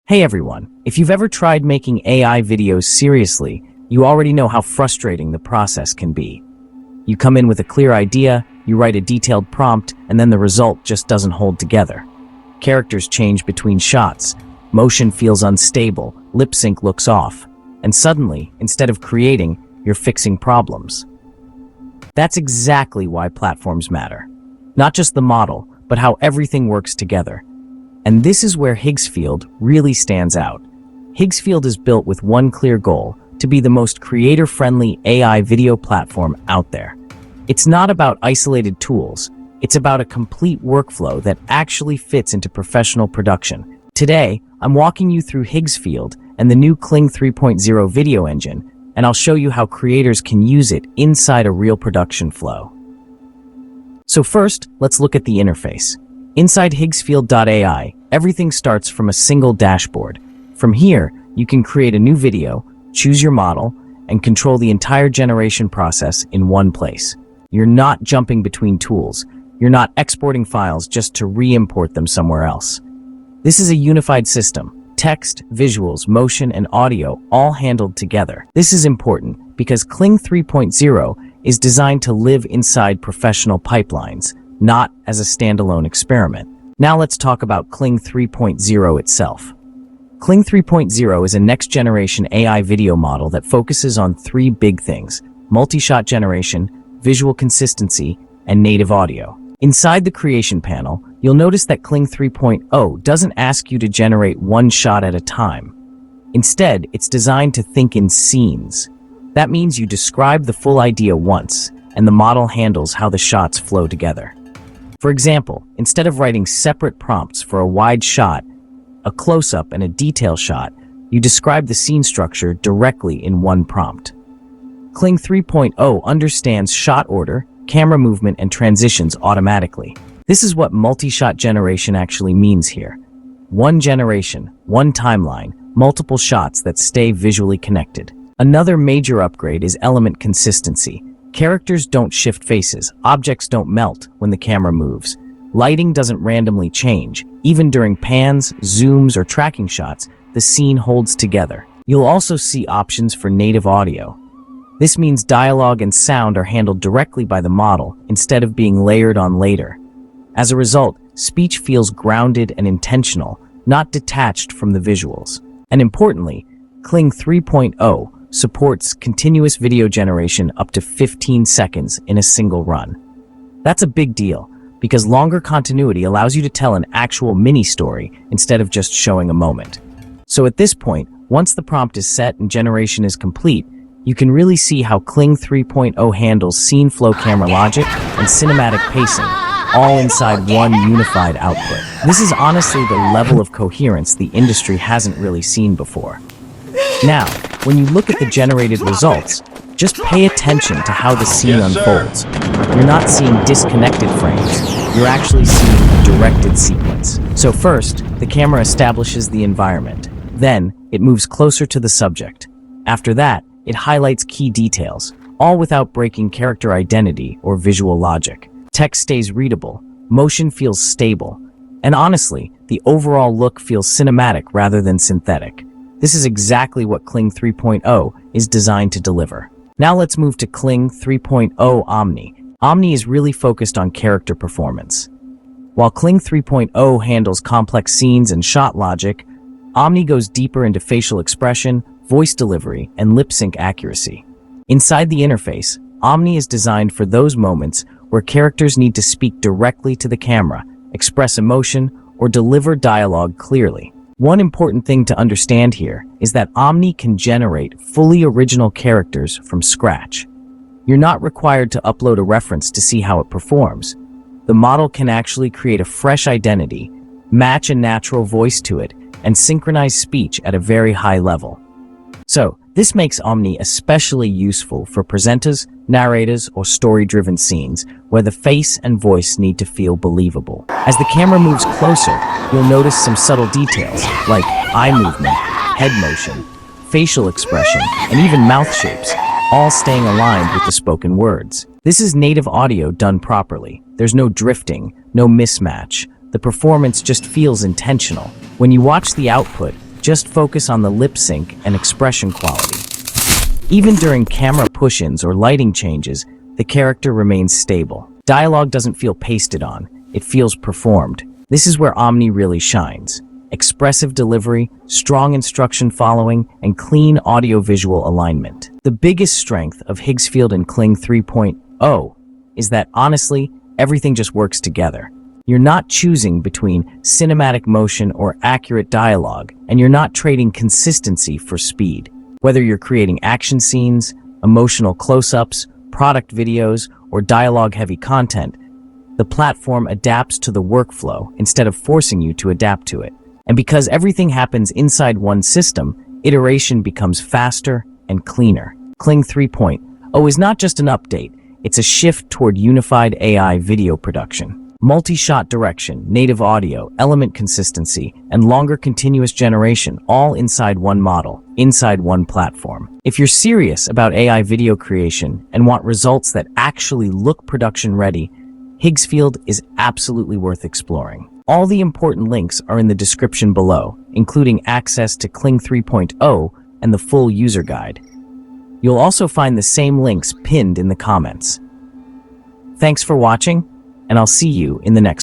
Hey everyone, if you've ever tried making AI videos seriously, you already know how frustrating the process can be. You come in with a clear idea, you write a detailed prompt, and then the result just doesn't hold together. Characters change between shots, motion feels unstable, lip sync looks off, and suddenly, instead of creating, you're fixing problems. That's exactly why platforms matter. Not just the model, but how everything works together. And this is where Higgsfield really stands out. Higgsfield is built with one clear goal: to be the most creator-friendly AI video platform out there. It's not about isolated tools, it's about a complete workflow that actually fits into professional production. Today, I'm walking you through Higgsfield and the new Kling 3.0 video engine, and I'll show you how creators can use it inside a real production flow. So first, let's look at the interface. Inside Higgsfield.ai, everything starts from a single dashboard. From here, you can create a new video, choose your model, and control the entire generation process in one place. You're not jumping between tools. You're not exporting files just to re-import them somewhere else. This is a unified system. Text, visuals, motion, and audio all handled together. This is important because Kling 3.0 is designed to live inside professional pipelines, not as a standalone experiment. Now let's talk about Kling 3.0 itself. Kling 3.0 is a next-generation AI video model that focuses on three big things: multi-shot generation, visual consistency, and native audio. Inside the creation panel, you'll notice that Kling 3.0 doesn't ask you to generate one shot at a time. Instead, it's designed to think in scenes. That means you describe the full idea once, and the model handles how the shots flow together. For example, instead of writing separate prompts for a wide shot, a close-up, and a detail shot, you describe the scene structure directly in one prompt. Kling 3.0 understands shot order, camera movement, and transitions automatically. This is what multi-shot generation actually means here. One generation, one timeline, multiple shots that stay visually connected. Another major upgrade is element consistency. Characters don't shift faces, objects don't melt when the camera moves. Lighting doesn't randomly change. Even during pans, zooms, or tracking shots, the scene holds together. You'll also see options for native audio. This means dialogue and sound are handled directly by the model instead of being layered on later. As a result, speech feels grounded and intentional, not detached from the visuals. And importantly, Kling 3.0 supports continuous video generation up to 15 seconds in a single run. That's a big deal, because longer continuity allows you to tell an actual mini-story instead of just showing a moment. So at this point, once the prompt is set and generation is complete, you can really see how Kling 3.0 handles scene flow, camera logic, and cinematic pacing, all inside one unified output. This is honestly the level of coherence the industry hasn't really seen before. Now, when you look at the generated results, just pay attention to how the scene unfolds. You're not seeing disconnected frames, you're actually seeing a directed sequence. So first, the camera establishes the environment. Then, it moves closer to the subject. After that, it highlights key details, all without breaking character identity or visual logic. Text stays readable, motion feels stable, and honestly, the overall look feels cinematic rather than synthetic. This is exactly what Kling 3.0 is designed to deliver. Now let's move to Kling 3.0 Omni. Omni is really focused on character performance. While Kling 3.0 handles complex scenes and shot logic, Omni goes deeper into facial expression, voice delivery, and lip sync accuracy. Inside the interface, Omni is designed for those moments where characters need to speak directly to the camera, express emotion, or deliver dialogue clearly. One important thing to understand here is that Omni can generate fully original characters from scratch. You're not required to upload a reference to see how it performs. The model can actually create a fresh identity, match a natural voice to it, and synchronize speech at a very high level. So, this makes Omni especially useful for presenters, narrators, or story-driven scenes where the face and voice need to feel believable. As the camera moves closer, you'll notice some subtle details like eye movement, head motion, facial expression, and even mouth shapes, all staying aligned with the spoken words. This is native audio done properly. There's no drifting, no mismatch. The performance just feels intentional. When you watch the output, Just focus on the lip sync and expression quality. Even during camera push-ins or lighting changes, the character remains stable. Dialogue doesn't feel pasted on, it feels performed. This is where Omni really shines. Expressive delivery, strong instruction following, and clean audio-visual alignment. The biggest strength of Higgsfield and Kling 3.0 is that, honestly, everything just works together. You're not choosing between cinematic motion or accurate dialogue, and you're not trading consistency for speed. Whether you're creating action scenes, emotional close-ups, product videos, or dialogue-heavy content, the platform adapts to the workflow instead of forcing you to adapt to it. And because everything happens inside one system, iteration becomes faster and cleaner. Kling 3.0 is not just an update, it's a shift toward unified AI video production. Multi-shot direction, native audio, element consistency, and longer continuous generation, all inside one model, inside one platform. If you're serious about AI video creation and want results that actually look production-ready, Higgsfield is absolutely worth exploring. All the important links are in the description below, including access to Kling 3.0 and the full user guide. You'll also find the same links pinned in the comments. Thanks for watching, and I'll see you in the next